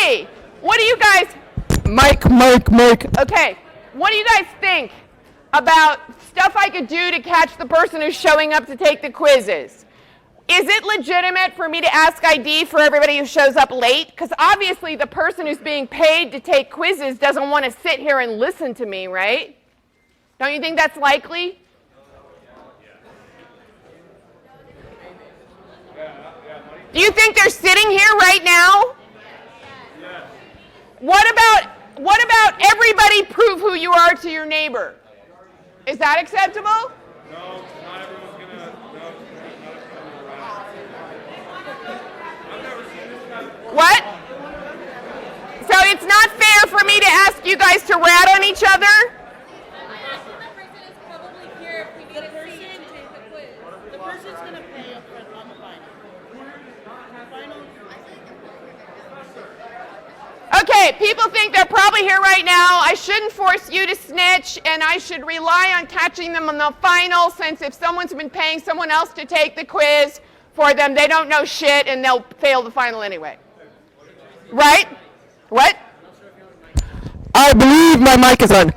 Hey, what do you guys... Mike. Okay, what do you guys think about stuff I could do to catch the person who's showing up to take the quizzes? Is it legitimate for me to ask ID for everybody who shows up late? Because obviously the person who's being paid to take quizzes doesn't want to sit here and listen to me, right? Don't you think that's likely? Do you think they're sitting here right now? What about everybody prove who you are to your neighbor? Is that acceptable? No, not everyone's going to. I've never seen this guy before. What? So it's not fair for me to ask you guys to rat on each other? I assume the person is probably here if we need a person to take the quiz. The person's going to pay up front on the final. Okay, people think they're probably here right now. I shouldn't force you to snitch, and I should rely on catching them on the final, since if someone's been paying someone else to take the quiz for them, they don't know shit, and they'll fail the final anyway. Right? What? I believe my mic is on.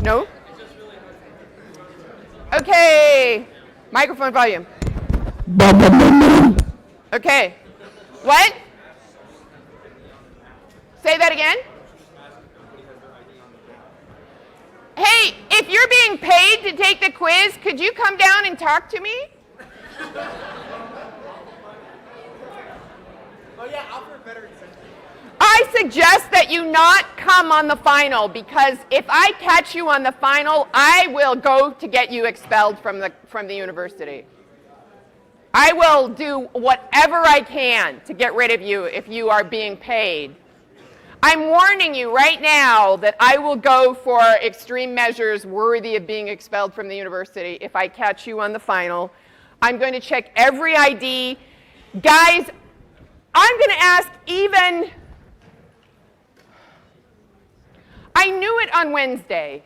No? Okay. Microphone volume. Okay. What? Say that again? Hey, if you're being paid to take the quiz, could you come down and talk to me? Oh yeah, offer better incentive. I suggest that you not come on the final, because if I catch you on the final, I will go to get you expelled from the university. I will do whatever I can to get rid of you if you are being paid. I'm warning you right now that I will go for extreme measures worthy of being expelled from the university if I catch you on the final. I'm going to check every ID. Guys, I'm going to ask even... I knew it on Wednesday.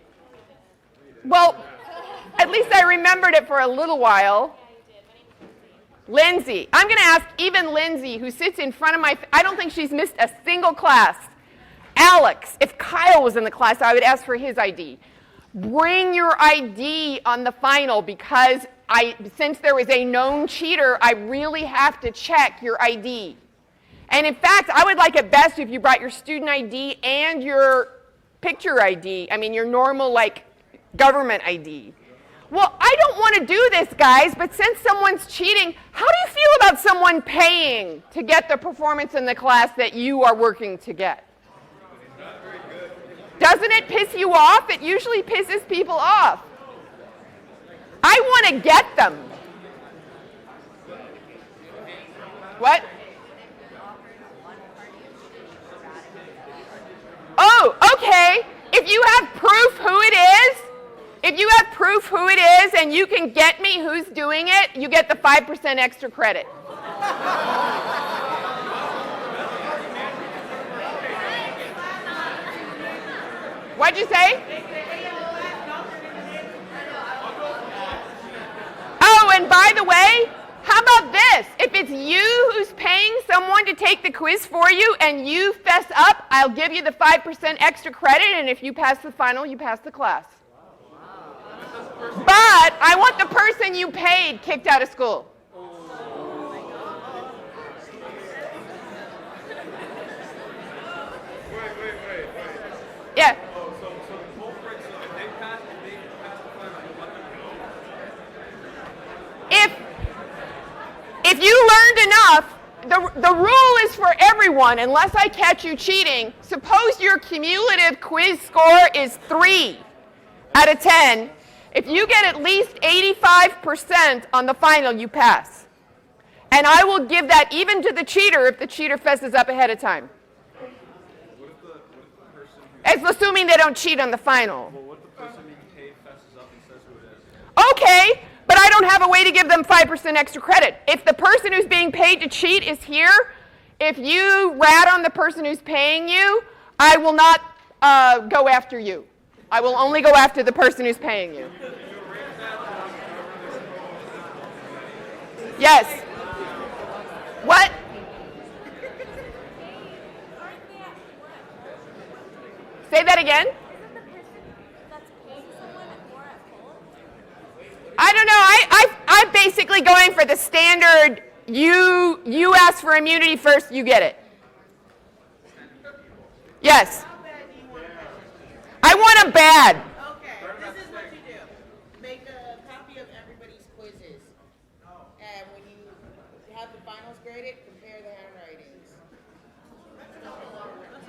Well, at least I remembered it for a little while. Lindsay. I'm going to ask even Lindsay, who sits in front of my... I don't think she's missed a single class. Alex, if Kyle was in the class, I would ask for his ID. Bring your ID on the final, because since there was a known cheater, I really have to check your ID. And in fact, I would like it best if you brought your student ID and your picture ID. I mean, your normal, like, government ID. Well, I don't want to do this, guys, but since someone's cheating, how do you feel about someone paying to get the performance in the class that you are working to get? Doesn't it piss you off? It usually pisses people off. I want to get them. What? Oh, okay. If you have proof who it is, and you can get me who's doing it, you get the 5% extra credit. What'd you say? Oh, and by the way, how about this? If it's you who's paying someone to take the quiz for you and you fess up, I'll give you the 5% extra credit, and if you pass the final, you pass the class. But I want the person you paid kicked out of school. Wait. Yeah. So the whole friends, if they pass the final, you let them go? If you learned enough, the rule is for everyone, unless I catch you cheating. Suppose your cumulative quiz score is 3 out of 10. If you get at least 85% on the final, you pass. And I will give that even to the cheater if the cheater fesses up ahead of time. What if the person... It's assuming they don't cheat on the final. Well, what if the person being paid fesses up and says who it is? Okay, but I don't have a way to give them 5% extra credit. If the person who's being paid to cheat is here, if you rat on the person who's paying you, I will not go after you. I will only go after the person who's paying you. Yes. What? Aren't Say that again. Isn't the person that's paying someone more at fault? I don't know. I'm basically going for the standard. You ask for immunity first, you get it. Yes. I want them bad. Okay, this is what you do. Make a copy of everybody's quizzes. And when you have the finals graded, compare the handwritings.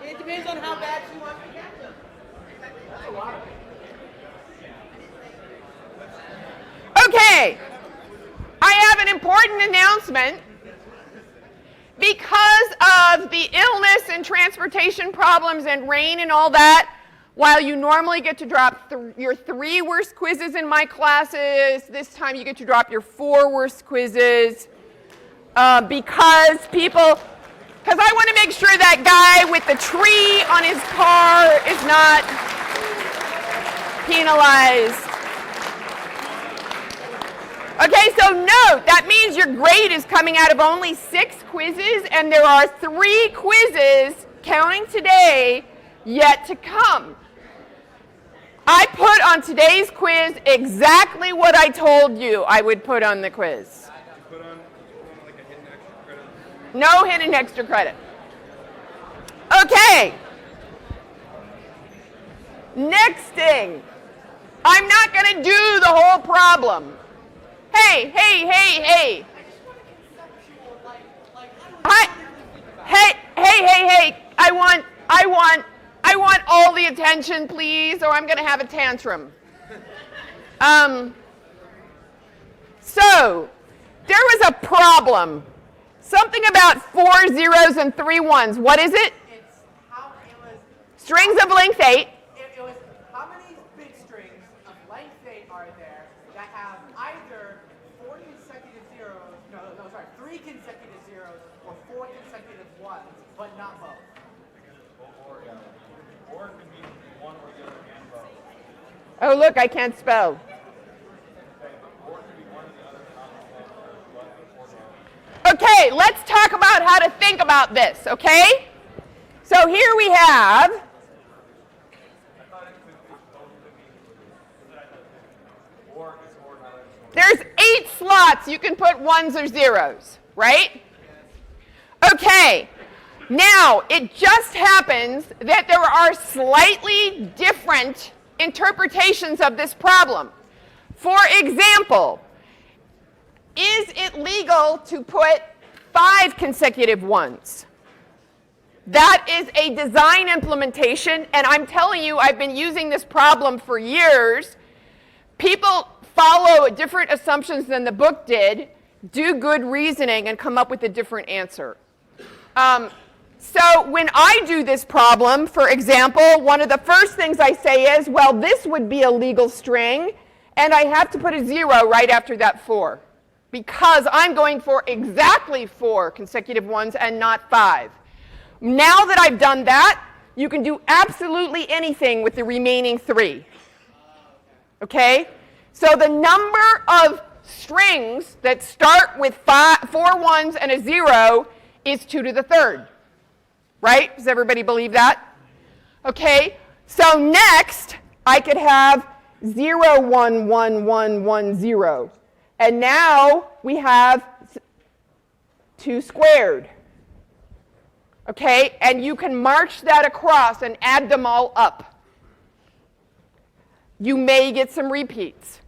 It depends on how bad you want to get them. Okay. I have an important announcement. Because of the illness and transportation problems and rain and all that, while you normally get to drop your 3 worst quizzes in my classes, this time you get to drop your 4 worst quizzes because I want to make sure that guy with the tree on his car is not penalized. Okay, so note, that means your grade is coming out of only 6 quizzes, and there are 3 quizzes, counting today, yet to come. I put on today's quiz exactly what I told you I would put on the quiz. Put on like a hidden extra credit. No hidden extra credit. Okay. Next thing. I'm not going to do the whole problem. Hey. Hey. I want all the attention, please, or I'm going to have a tantrum. So, there was a problem. Something about 4 zeros and 3 ones. What is it? It's how it was. Strings of length 8. It was how many big strings of length 8 are there that have either 4 consecutive zeros? Sorry, 3 consecutive zeros or 4 consecutive ones, but not both. Or it could be one or the other and both. Oh, look, I can't spell. Okay, let's talk about how to think about this, okay? So here we have, there's 8 slots you can put ones or zeros, right? Okay, now it just happens that there are slightly different interpretations of this problem. For example, is it legal to put 5 consecutive ones? That is a design implementation, and I'm telling you, I've been using this problem for years. People follow different assumptions than the book did, do good reasoning, and come up with a different answer. So when I do this problem, for example, one of the first things I say is, well, this would be a legal string, and I have to put a 0 right after that 4, because I'm going for exactly 4 consecutive ones and not 5. Now that I've done that, you can do absolutely anything with the remaining 3. Okay? So the number of strings that start with 4 ones and a 0 is 2 to the 3rd. Right? Does everybody believe that? Okay? So next, I could have 0, 1, 1, 1, 1, 0. And now we have 2 squared. Okay? And you can march that across and add them all up. You may get some repeats.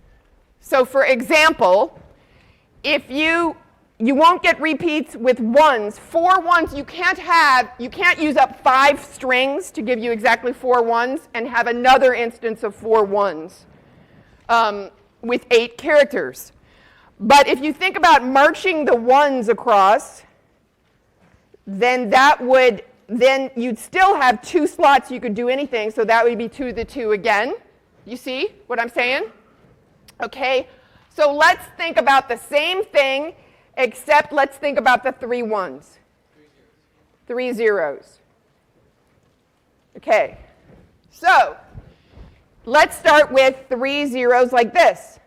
So for example, if you won't get repeats with ones. 4 ones, you can't use up 5 strings to give you exactly 4 ones and have another instance of 4 ones with 8 characters. But if you think about marching the ones across, then you'd still have 2 slots you could do anything, so that would be 2 to the 2 again. You see what I'm saying? Okay, so let's think about the same thing, except let's think about the 3 ones. 3 zeros. Okay, so let's start with 3 zeros like this.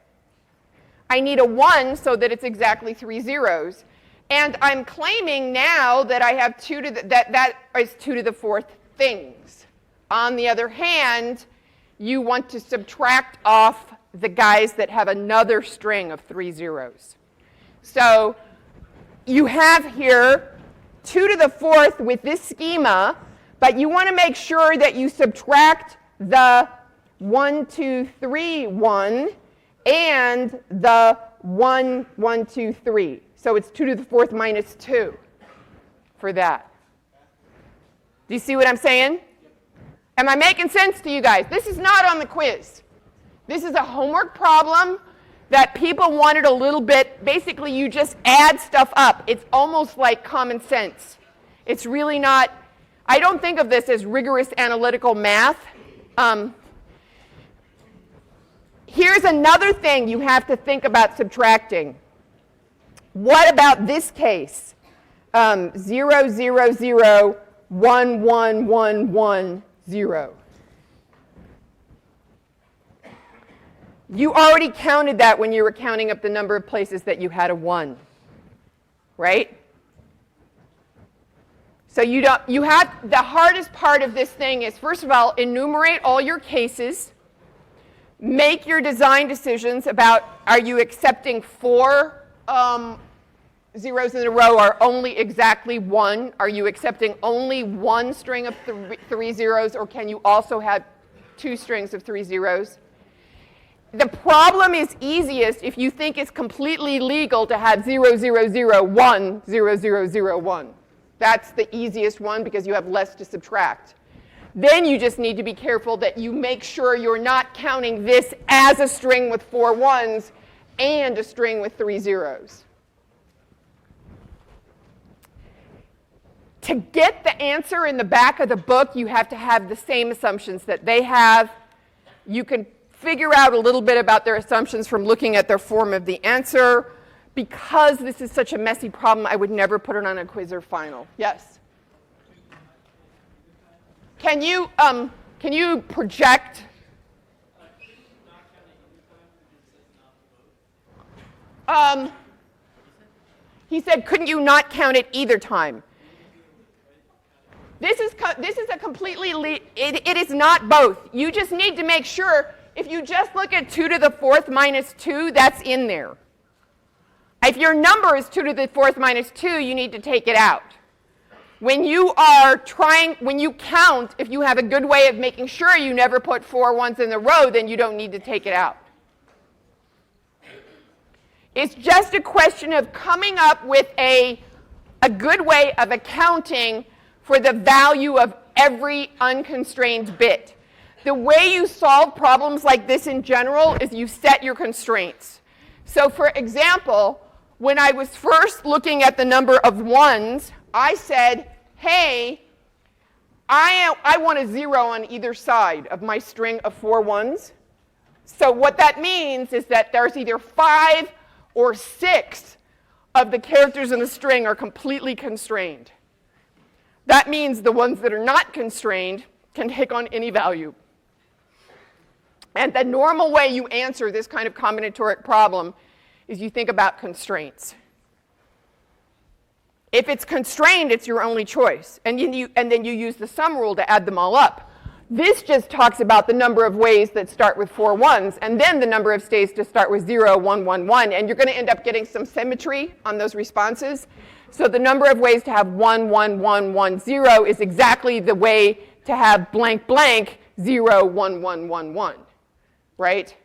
I need a 1 so that it's exactly 3 zeros. And I'm claiming now that I have that is 2 to the 4th things. On the other hand, you want to subtract off the guys that have another string of 3 zeros. So you have here 2 to the 4th with this schema, but you want to make sure that you subtract the 1, 2, 3, 1 and the 1, 1, 2, 3. So it's 2 to the 4th minus 2 for that. Do you see what I'm saying? Am I making sense to you guys? This is not on the quiz. This is a homework problem that people wanted a little bit. Basically, you just add stuff up. It's almost like common sense. It's really not, I don't think of this as rigorous analytical math. Here's another thing you have to think about subtracting. What about this case? 0, 0, 0, 1, 1, 1, 1, 0. You already counted that when you were counting up the number of places that you had a 1, right? So you have, the hardest part of this thing is, first of all, enumerate all your cases. Make your design decisions about, are you accepting 4 zeros in a row or only exactly 1? Are you accepting only 1 string of 3 zeros, or can you also have 2 strings of 3 zeros? The problem is easiest if you think it's completely legal to have 0, 0, 0, 1, 0, 0, 0, 1. That's the easiest one because you have less to subtract. Then you just need to be careful that you make sure you're not counting this as a string with 4 1s and a string with 3 zeros. To get the answer in the back of the book, you have to have the same assumptions that they have. You can figure out a little bit about their assumptions from looking at their form of the answer. Because this is such a messy problem, I would never put it on a quiz or final. Yes? Can you project? He said, couldn't you not count it either time? This is a completely, it is not both. You just need to make sure, if you just look at 2 to the 4th minus 2, that's in there. If your number is 2 to the 4th minus 2, you need to take it out. When you count, if you have a good way of making sure you never put 4 1s in a row, then you don't need to take it out. It's just a question of coming up with a good way of accounting for the value of every unconstrained bit. The way you solve problems like this in general is you set your constraints. So for example, when I was first looking at the number of 1s, I said, hey, I want a 0 on either side of my string of 4 1s. So what that means is that there's either 5 or 6 of the characters in the string are completely constrained. That means the ones that are not constrained can take on any value. And the normal way you answer this kind of combinatoric problem is you think about constraints. If it's constrained, it's your only choice. And then you use the sum rule to add them all up. This just talks about the number of ways that start with 4 1s, and then the number of ways to start with 0, 1, 1, 1. And you're going to end up getting some symmetry on those responses. So the number of ways to have 1, 1, 1, 1, 0 is exactly the way to have blank, blank, 0, 1, 1, 1, 1. Right?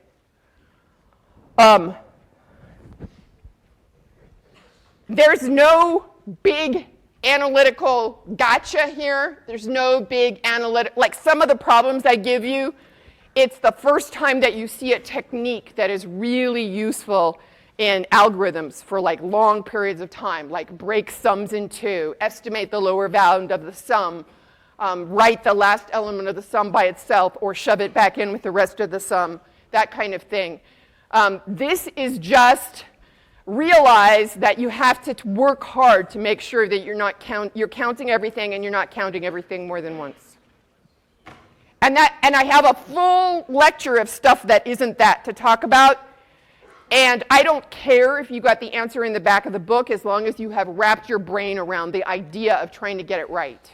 There's no big analytical gotcha here. There's no big analytic, like some of the problems I give you, it's the first time that you see a technique that is really useful in algorithms for like long periods of time, like break sums in 2, estimate the lower bound of the sum, write the last element of the sum by itself, or shove it back in with the rest of the sum, that kind of thing. This is just realize that you have to work hard to make sure that you're counting everything and you're not counting everything more than once. And I have a full lecture of stuff that isn't that to talk about. And I don't care if you got the answer in the back of the book as long as you have wrapped your brain around the idea of trying to get it right.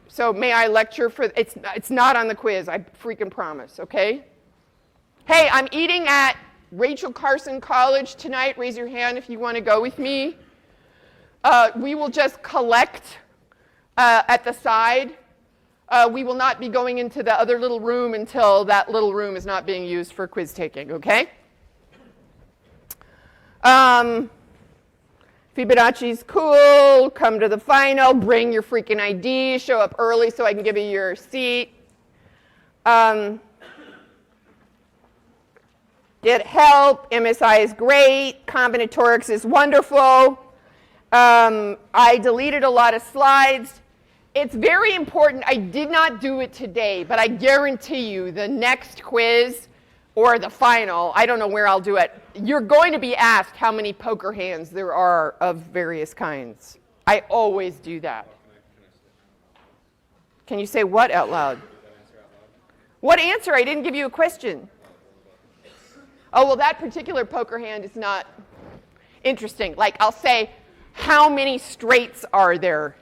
So may I lecture for, it's not on the quiz, I freaking promise, okay? Hey, I'm eating at Rachel Carson College tonight. Raise your hand if you want to go with me. We will just collect at the side. We will not be going into the other little room until that little room is not being used for quiz taking, okay? Fibonacci's cool. Come to the final. Bring your freaking ID. Show up early so I can give you your seat. Get help. MSI is great. Combinatorics is wonderful. I deleted a lot of slides. It's very important. I did not do it today, but I guarantee you the next quiz or the final, I don't know where I'll do it, you're going to be asked how many poker hands there are of various kinds. I always do that. Can you say what out loud? What answer? I didn't give you a question. Oh, well, that particular poker hand is not interesting. Like, I'll say, how many straights are there?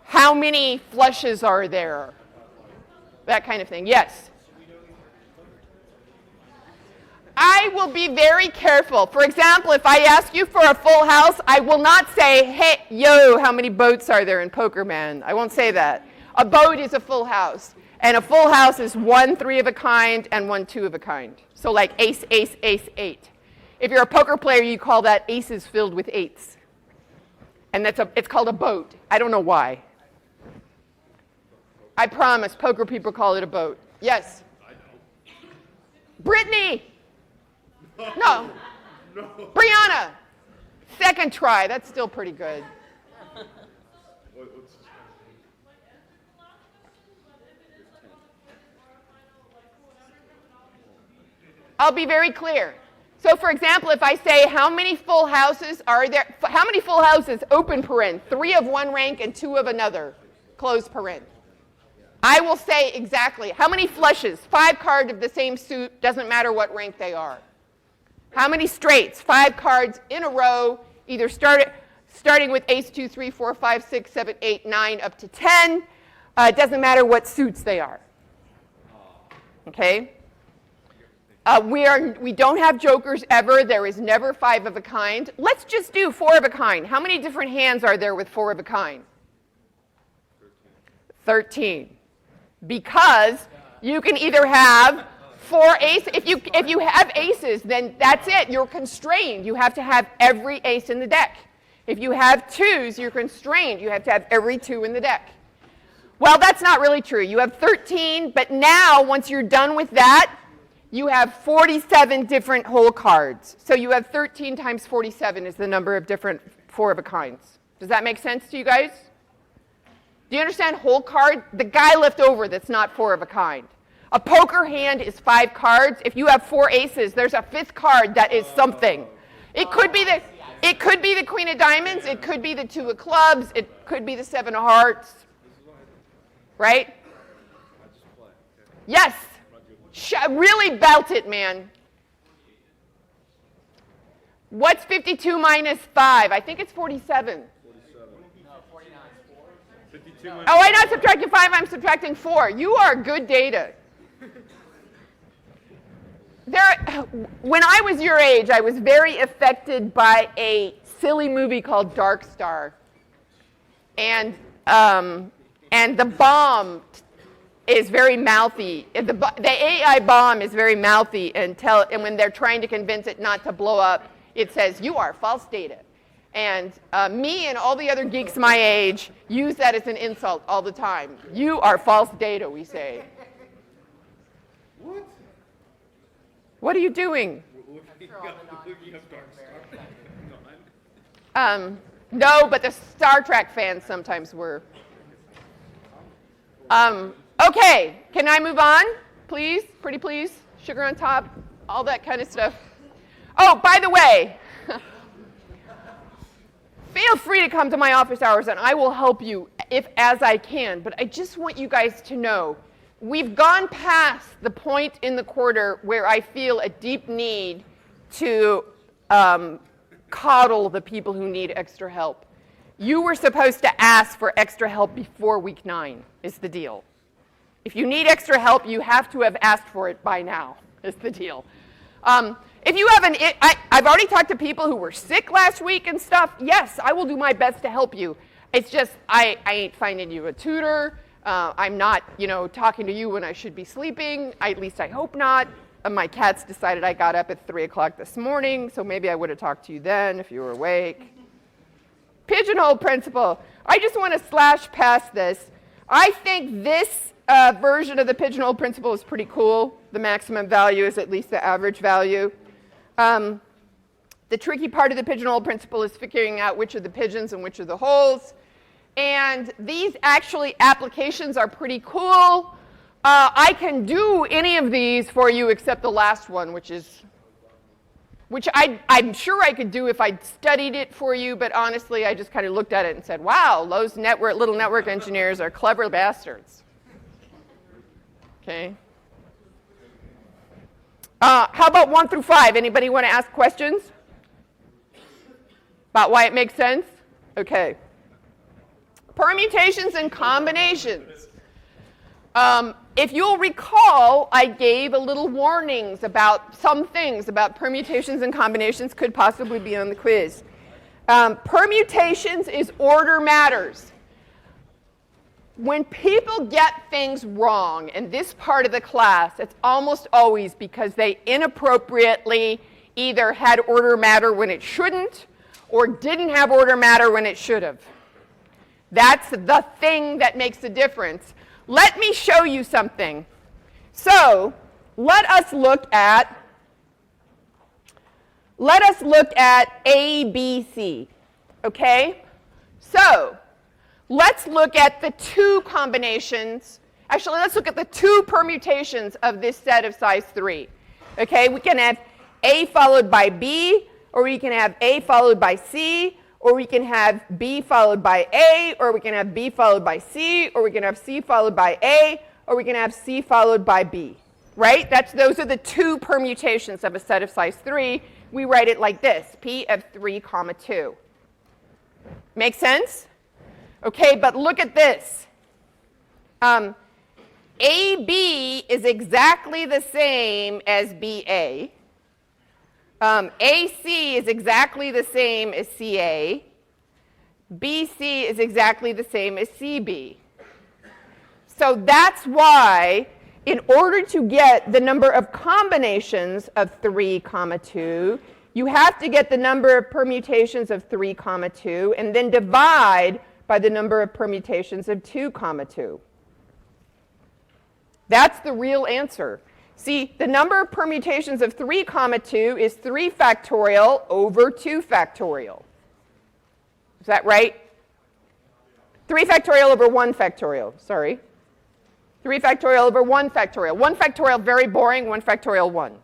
How many flushes are there? That kind of thing. Yes? I will be very careful. For example, if I ask you for a full house, I will not say, hey, yo, how many boats are there in Poker Man? I won't say that. A boat is a full house. And a full house is 1 3 of a kind and 1 2 of a kind. So like ace, ace, ace, 8. If you're a poker player, you call that aces filled with 8s. And it's called a boat. I don't know why. I promise, poker people call it a boat. Yes? I know. Brittany! No. Brianna! Second try. That's still pretty good. I'll be very clear. So for example, if I say how many full houses are there, how many full houses, open paren, 3 of one rank and 2 of another, close paren. I will say exactly how many flushes, 5 cards of the same suit, doesn't matter what rank they are. How many straights, 5 cards in a row, either starting with ace, 2, 3, 4, 5, 6, 7, 8, 9, up to 10. It doesn't matter what suits they are. Okay? We don't have jokers ever. There is never 5 of a kind. Let's just do 4 of a kind. How many different hands are there with 4 of a kind? 13. Because you can either have 4 aces. If you have aces, then that's it. You're constrained. You have to have every ace in the deck. If you have 2s, you're constrained. You have to have every 2 in the deck. Well, that's not really true. You have 13, but now, once you're done with that, you have 47 different whole cards. So you have 13 times 47 is the number of different 4 of a kinds. Does that make sense to you guys? Do you understand whole card? The guy left over that's not 4 of a kind. A poker hand is 5 cards. If you have 4 aces, there's a 5th card that is something. It could be the Queen of Diamonds. It could be the 2 of Clubs. It could be the 7 of Hearts. Right? Yes. Really belt it, man. What's 52 minus 5? I think it's 47. 52 Oh, I'm not subtracting 5, I'm subtracting 4. You are good data. When I was your age, I was very affected by a silly movie called Dark Star. And the bomb is very mouthy. The AI bomb is very mouthy, and when they're trying to convince it not to blow up, it says, you are false data. And me and all the other geeks my age use that as an insult all the time. You are false data, we say. What? What are you doing? Looking up Dark Star. No, but the Star Trek fans sometimes were. Okay, can I move on? Please, pretty please. Sugar on top, all that kind of stuff. Oh, by the way, feel free to come to my office hours and I will help you as I can. But I just want you guys to know, we've gone past the point in the quarter where I feel a deep need to coddle the people who need extra help. You were supposed to ask for extra help before week 9 is the deal. If you need extra help, you have to have asked for it by now is the deal. If you have I've already talked to people who were sick last week and stuff. Yes, I will do my best to help you. It's just I ain't finding you a tutor. I'm not, talking to you when I should be sleeping. At least I hope not. My cats decided I got up at 3 o'clock this morning, so maybe I would have talked to you then if you were awake. Pigeonhole principle. I just want to slash past this. I think this version of the pigeonhole principle is pretty cool. The maximum value is at least the average value. The tricky part of the pigeonhole principle is figuring out which are the pigeons and which are the holes. And these applications are pretty cool. I can do any of these for you except the last one, which I'm sure I could do if I'd studied it for you, but honestly, I just kind of looked at it and said, wow, those little network engineers are clever bastards. Okay. How about 1 through 5? Anybody want to ask questions about why it makes sense? Okay. Permutations and combinations. If you'll recall, I gave a little warnings about some things about permutations and combinations could possibly be on the quiz. Permutations is order matters. When people get things wrong in this part of the class, it's almost always because they inappropriately either had order matter when it shouldn't or didn't have order matter when it should have. That's the thing that makes the difference. Let me show you something. So let us look at ABC, okay? So let's look at the two combinations. Actually, let's look at the two permutations of this set of size 3. Okay, we can have A followed by B, or we can have A followed by C, or we can have B followed by A, or we can have B followed by C, or we can have C followed by A, or we can have C followed by B, right? Those are the two permutations of a set of size 3. We write it like this, P of 3, 2. Make sense? Okay, but look at this. AB is exactly the same as BA. AC is exactly the same as CA. BC is exactly the same as CB. So that's why, in order to get the number of combinations of 3, 2, you have to get the number of permutations of 3, 2, and then divide by the number of permutations of 2, 2. That's the real answer. See, the number of permutations of 3, 2 is 3 factorial over 2 factorial. Is that right? 3 factorial over 1 factorial, sorry. 3 factorial over 1 factorial. 1 factorial, very boring, 1 factorial, 1.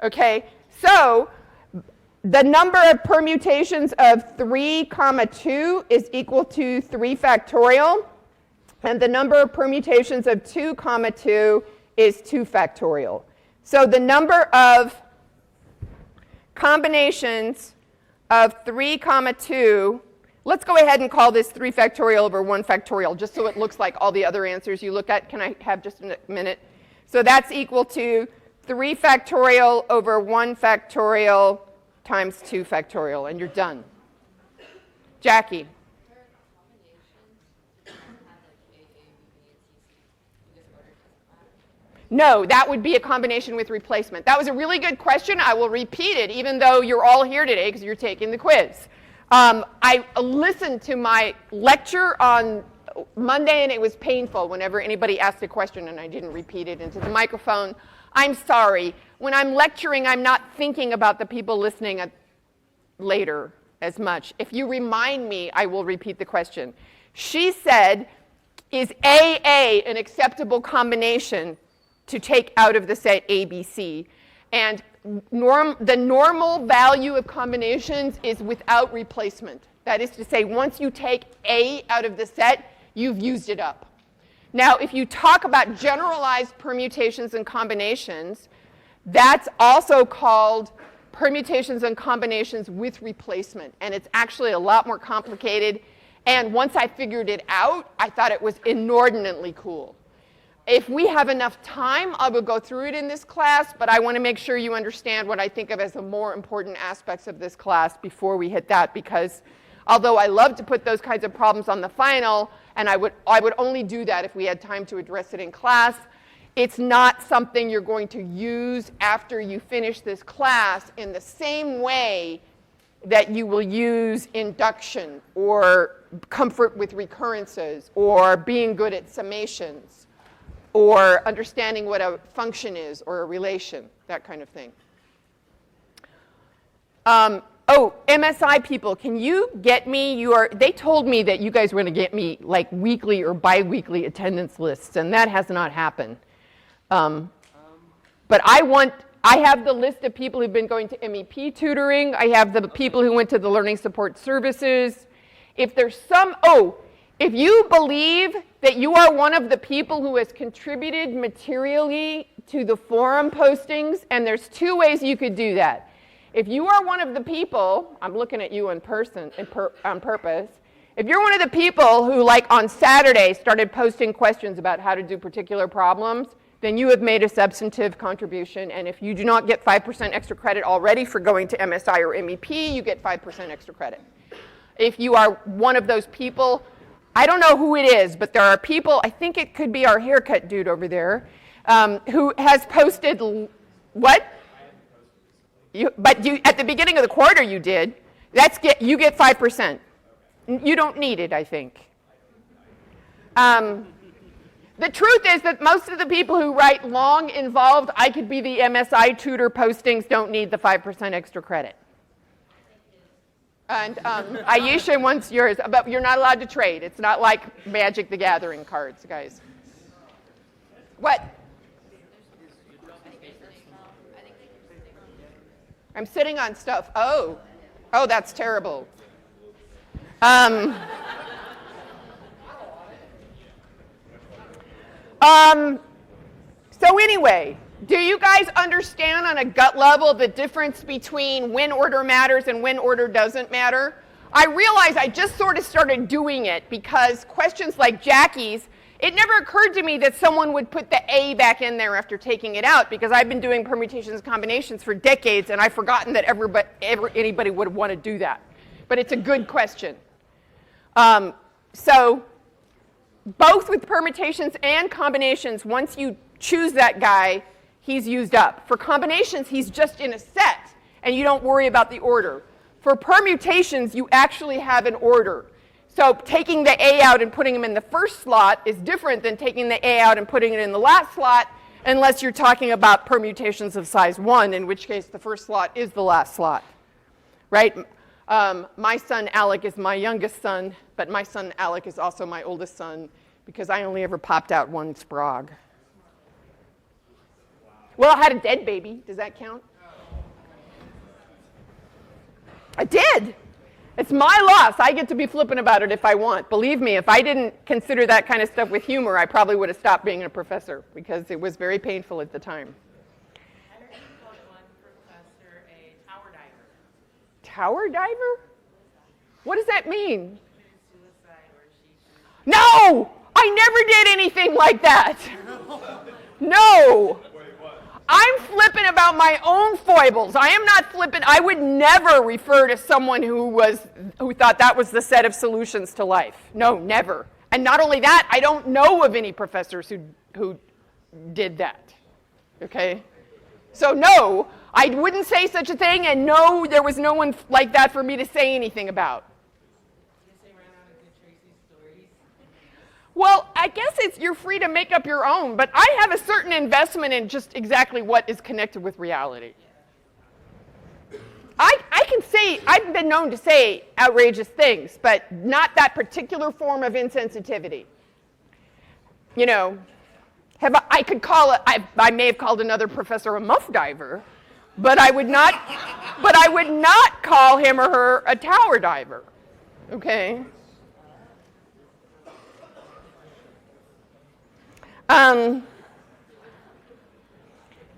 Okay, so the number of permutations of 3, 2 is equal to 3 factorial, and the number of permutations of 2, 2 is 2 factorial. So the number of combinations of 3, 2, let's go ahead and call this 3 factorial over 1 factorial, just so it looks like all the other answers you look at. Can I have just a minute? So that's equal to 3 factorial over 1 factorial times 2 factorial, and you're done. Jackie. No, that would be a combination with replacement. That was a really good question. I will repeat it, even though you're all here today because you're taking the quiz. I listened to my lecture on Monday, and it was painful whenever anybody asked a question and I didn't repeat it into the microphone. I'm sorry. When I'm lecturing, I'm not thinking about the people listening later as much. If you remind me, I will repeat the question. She said, is AA an acceptable combination to take out of the set ABC? And the normal value of combinations is without replacement. That is to say, once you take A out of the set, you've used it up. Now, if you talk about generalized permutations and combinations, that's also called permutations and combinations with replacement. And it's actually a lot more complicated. And once I figured it out, I thought it was inordinately cool. If we have enough time, I will go through it in this class, but I want to make sure you understand what I think of as the more important aspects of this class before we hit that, because although I love to put those kinds of problems on the final, and I would only do that if we had time to address it in class, it's not something you're going to use after you finish this class in the same way that you will use induction or comfort with recurrences or being good at summations or understanding what a function is or a relation, that kind of thing. Oh, MSI people, can you get me they told me that you guys were going to get me like weekly or bi-weekly attendance lists, and that has not happened. But I have the list of people who've been going to MEP tutoring. I have the people who went to the learning support services. If there's if you believe that you are one of the people who has contributed materially to the forum postings, and there's two ways you could do that. If you are one of the people, I'm looking at you on purpose, if you're one of the people who, like on Saturday, started posting questions about how to do particular problems, then you have made a substantive contribution, and if you do not get 5% extra credit already for going to MSI or MEP, you get 5% extra credit. If you are one of those people, I don't know who it is, but there are people, I think it could be our haircut dude over there, who has posted, what? But at the beginning of the quarter you did. You get 5%. You don't need it, I think. The truth is that most of the people who write long, involved, I could be the MSI tutor postings don't need the 5% extra credit. And Aisha wants yours, but you're not allowed to trade. It's not like Magic the Gathering cards, guys. What? I'm sitting on stuff. Oh, that's terrible. So anyway, do you guys understand on a gut level the difference between when order matters and when order doesn't matter? I realize I just sort of started doing it because questions like Jackie's, it never occurred to me that someone would put the A back in there after taking it out, because I've been doing permutations and combinations for decades and I've forgotten that anybody would want to do that. But it's a good question. So both with permutations and combinations, once you choose that guy, he's used up. For combinations, he's just in a set and you don't worry about the order. For permutations, you actually have an order. So taking the A out and putting him in the first slot is different than taking the A out and putting it in the last slot, unless you're talking about permutations of size 1, in which case the first slot is the last slot, right? My son Alec is my youngest son, but my son Alec is also my oldest son because I only ever popped out one sprog. Well, I had a dead baby. Does that count? I did. It's my loss. I get to be flippant about it if I want. Believe me, if I didn't consider that kind of stuff with humor, I probably would have stopped being a professor because it was very painful at the time. I heard you call one professor a tower diver. Tower diver? What does that mean? Suicide or she. No! I never did anything like that. No. I'm flippant about my own foibles. I am not flippant. I would never refer to someone who thought that was the set of solutions to life. No, never. And not only that, I don't know of any professors who did that. Okay? So no, I wouldn't say such a thing, and no, there was no one like that for me to say anything about. Well, I guess you're free to make up your own, but I have a certain investment in just exactly what is connected with reality. I can say, I've been known to say outrageous things, but not that particular form of insensitivity. You know, I could call it, I may have called another professor a muff diver, but I would not call him or her a tower diver, okay?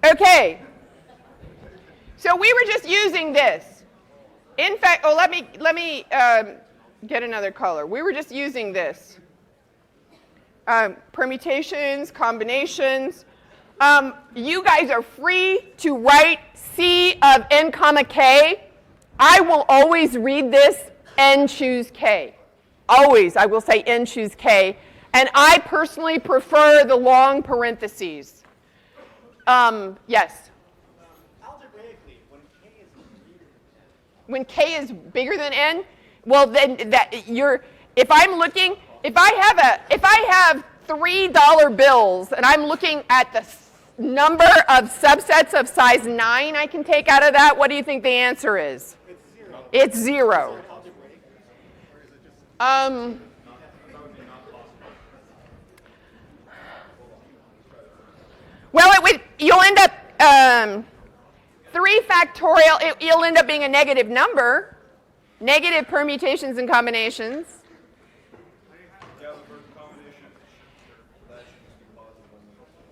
Okay, So we were just using this. In fact, let me get another color. We were just using this. Permutations, combinations. You guys are free to write C of n comma k. I will always read this n choose k. Always, I will say n choose k. And I personally prefer the long parentheses. Yes? Algebraically, When k is bigger than n, well then if I have $3 bills and I'm looking at the number of subsets of size 9 I can take out of that, what do you think the answer is? It's 0. Well, you'll end up 3 factorial, you'll end up being a negative number. Negative permutations and combinations.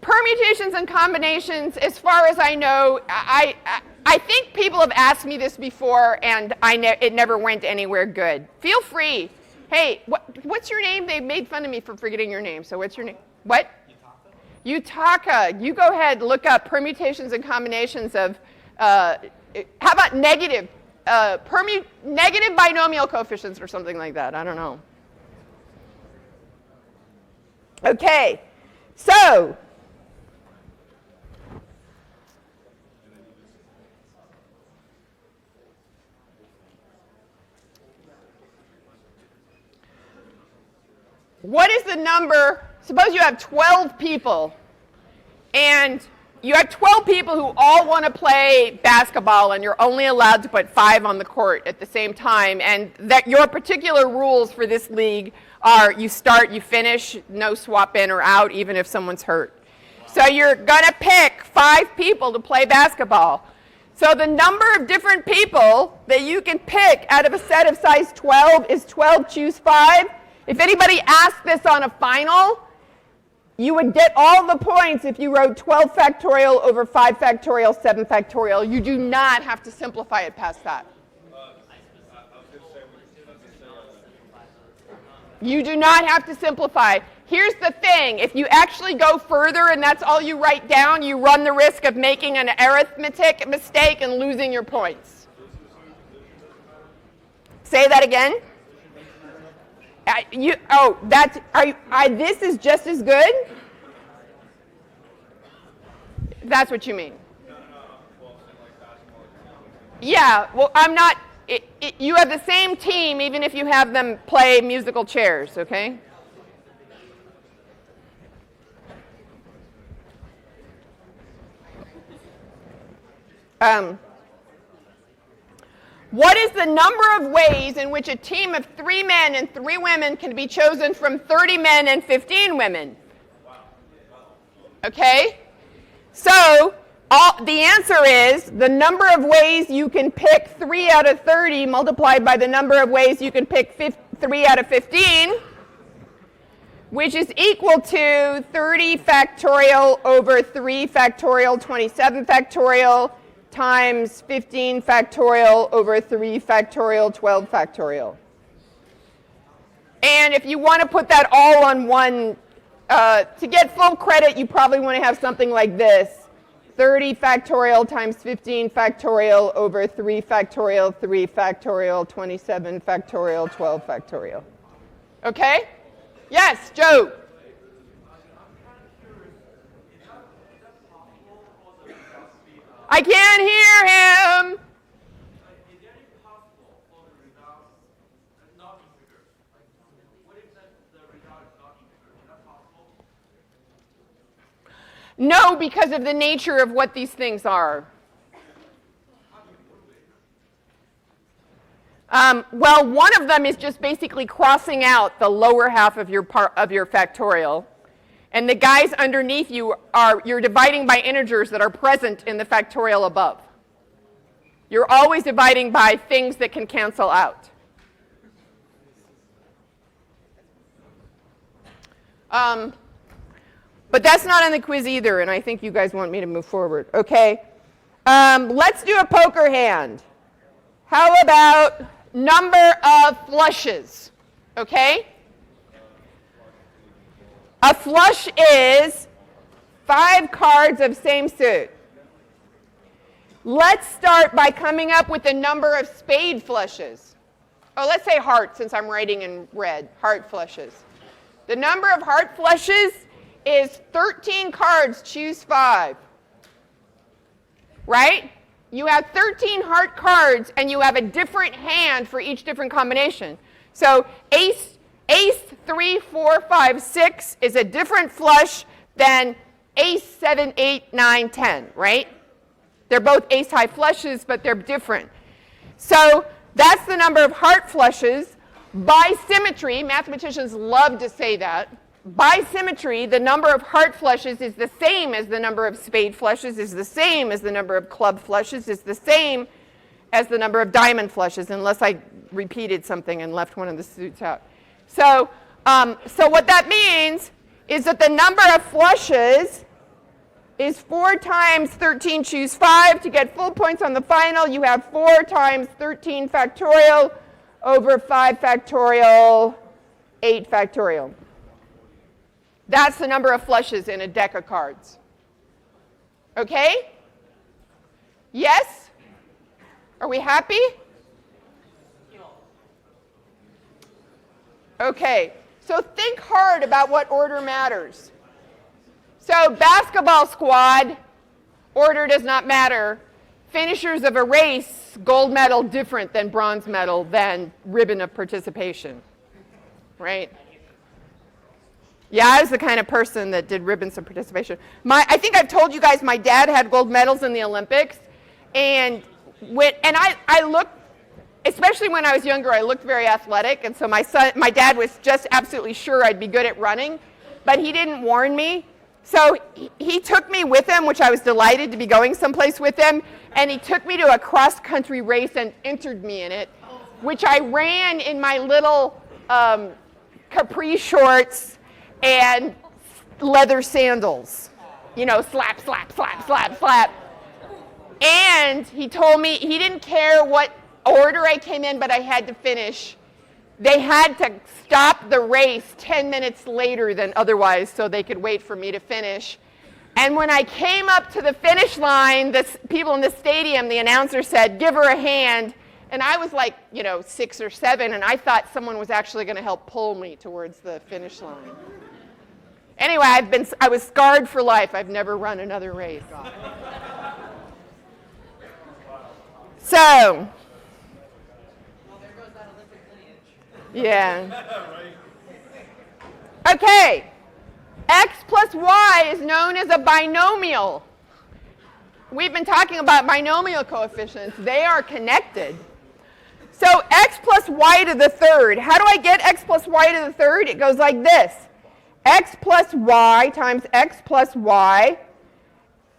Permutations and combinations, as far as I know, I think people have asked me this before, and it never went anywhere good. Feel free. Hey, what's your name? They made fun of me for forgetting your name. So what's your name? What? Utaka. You go ahead, look up permutations and combinations of, how about negative binomial coefficients or something like that. I don't know. Okay, so what is the number? Suppose you have 12 people, and you have 12 people who all want to play basketball, and you're only allowed to put 5 on the court at the same time, and that your particular rules for this league are you start, you finish, no swap in or out, even if someone's hurt. So you're going to pick 5 people to play basketball. So the number of different people that you can pick out of a set of size 12 is 12 choose 5. If anybody asked this on a final, you would get all the points if you wrote 12 factorial over 5 factorial, 7 factorial. You do not have to simplify it past that. You do not have to simplify. Here's the thing. If you actually go further and that's all you write down, you run the risk of making an arithmetic mistake and losing your points. Say that again. This is just as good? That's what you mean. Yeah, well, I'm not, you have the same team even if you have them play musical chairs, okay? What is the number of ways in which a team of 3 men and 3 women can be chosen from 30 men and 15 women? Okay? So, the answer is the number of ways you can pick 3 out of 30 multiplied by the number of ways you can pick 3 out of 15, which is equal to 30 factorial over 3 factorial 27 factorial times 15 factorial over 3 factorial 12 factorial. And if you want to put that all on one, to get full credit, you probably want to have something like this. 30 factorial times 15 factorial over 3 factorial, 3 factorial, 27 factorial, 12 factorial. Okay? Yes, Joe? I can't hear him. Is there any possible for the result not integer? What if the result is not integer? Is that possible? No, because of the nature of what these things are. Well, one of them is just basically crossing out the lower half of your factorial. And the guys underneath you you're dividing by integers that are present in the factorial above. You're always dividing by things that can cancel out. But that's not on the quiz either, and I think you guys want me to move forward. Okay. Let's do a poker hand. How about number of flushes? Okay? A flush is 5 cards of same suit. Let's start by coming up with the number of spade flushes. Oh, let's say heart, since I'm writing in red. Heart flushes. The number of heart flushes is 13 cards, choose 5. Right? You have 13 heart cards, and you have a different hand for each different combination. So ace 3, 4, 5, 6 is a different flush than ace 7, 8, 9, 10, right? They're both ace high flushes, but they're different. So that's the number of heart flushes. By symmetry, mathematicians love to say that. By symmetry, the number of heart flushes is the same as the number of spade flushes, is the same as the number of club flushes, is the same as the number of diamond flushes, unless I repeated something and left one of the suits out. So what that means is that the number of flushes is 4 times 13, choose 5. To get full points on the final, you have 4 times 13 factorial over 5 factorial, 8 factorial. That's the number of flushes in a deck of cards. Okay? Yes? Are we happy? Okay, so think hard about what order matters. So basketball squad, order does not matter. Finishers of a race, gold medal different than bronze medal than ribbon of participation, right? Yeah, I was the kind of person that did ribbons of participation. I think I've told you guys my dad had gold medals in the Olympics, and I looked, especially when I was younger, I looked very athletic, and so my dad was just absolutely sure I'd be good at running, but he didn't warn me. So he took me with him, which I was delighted to be going someplace with him, and he took me to a cross-country race and entered me in it, which I ran in my little capri shorts and leather sandals. You know, slap, slap, slap, slap, slap. And he told me he didn't care what order I came in, but I had to finish. They had to stop the race 10 minutes later than otherwise so they could wait for me to finish. And when I came up to the finish line, the people in the stadium, the announcer said, "Give her a hand." And I was like, 6 or 7, and I thought someone was actually going to help pull me towards the finish line. Anyway, I was scarred for life. I've never run another race. So, yeah. Okay. X plus y is known as a binomial. We've been talking about binomial coefficients. They are connected. So x plus y to the third. How do I get x plus y to the third? It goes like this. X plus y times x plus y.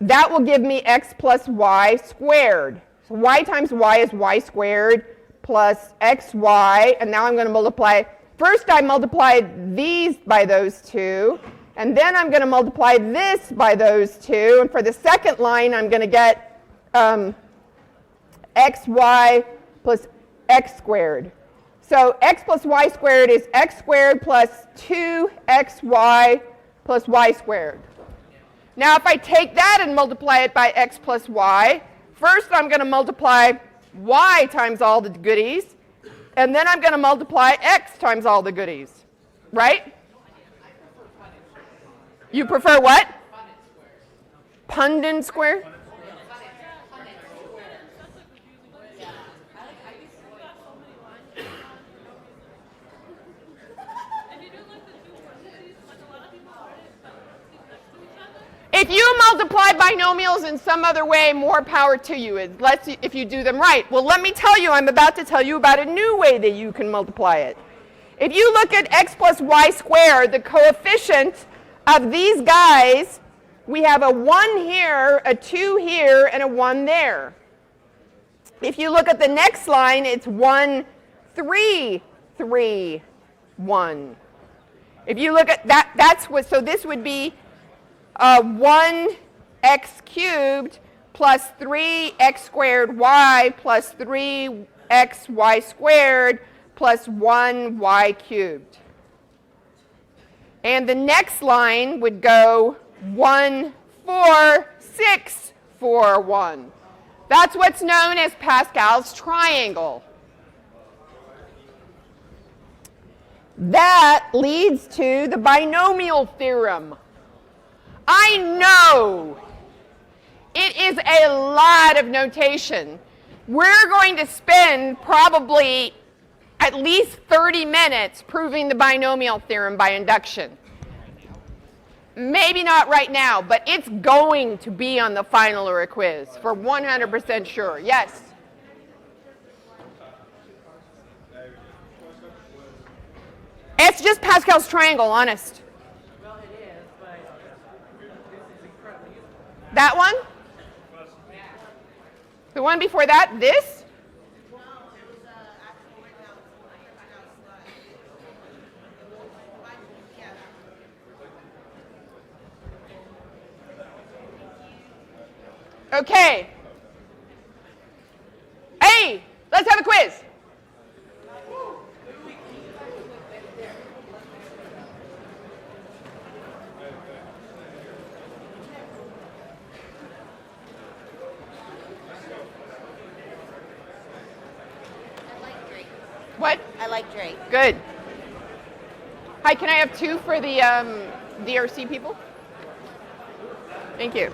That will give me x plus y squared. So y times y is y squared plus xy. And now I'm going to multiply. First I multiplied these by those two. And then I'm going to multiply this by those two. And for the second line, I'm going to get xy plus x squared. So x plus y squared is x squared plus 2xy plus y squared. Now if I take that and multiply it by x plus y, first I'm going to multiply y times all the goodies. And then I'm going to multiply x times all the goodies. Right? You prefer what? Pundit square? If you multiply binomials in some other way, more power to you, if you do them right. Well, let me tell you, I'm about to tell you about a new way that you can multiply it. If you look at x plus y squared, the coefficient of these guys, we have a 1 here, a 2 here, and a 1 there. If you look at the next line, it's 1, 3, 3, 1. If you look at that, so this would be 1x cubed plus 3x squared y plus 3xy squared plus 1y cubed. And the next line would go 1, 4, 6, 4, 1. That's what's known as Pascal's triangle. That leads to the binomial theorem. I know it is a lot of notation. We're going to spend probably at least 30 minutes proving the binomial theorem by induction. Maybe not right now, but it's going to be on the final or a quiz for 100% sure. Yes? It's just Pascal's triangle, honest. Well, it is, but this is incredibly useful. That one? The one before that? This? No, it was actual right now. Yeah. Okay. Hey, let's have a quiz. What? I like Drake. Good. Hi, can I have 2 for the DRC people? Thank you.